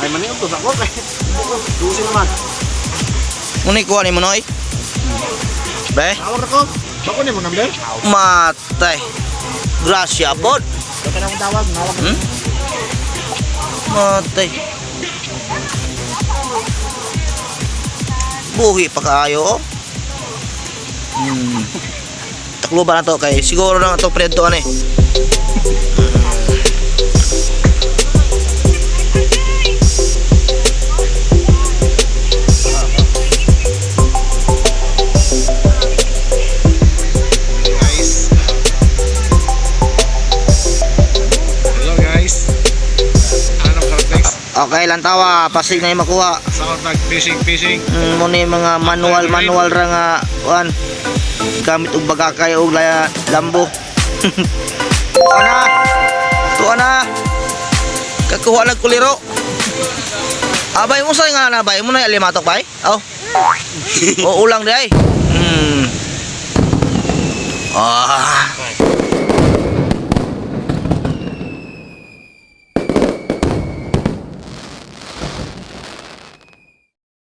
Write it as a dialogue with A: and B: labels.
A: Ay maniyo to sakop eh. Dusin naman.
B: Muni kuha ni mo noy. Be,
A: Awak ko. Bako ni mo number.
B: matay. Grasya pod.
A: Baka na akong tawag, nawag.
B: Matay. Buhi pa kaayo. Oh. Takluban na to kay siguro na to preto ani. Okay lang tawa, pasig na yung makuha.
A: Sa fishing.
B: Muna yung mga manual ra nga kuan. Gamit og bagakay og lambo. Tuwa na. Kakuha lang kuliro. Abay mo sa nga na bay mo na limatok bay. Oh. O ulang di ay.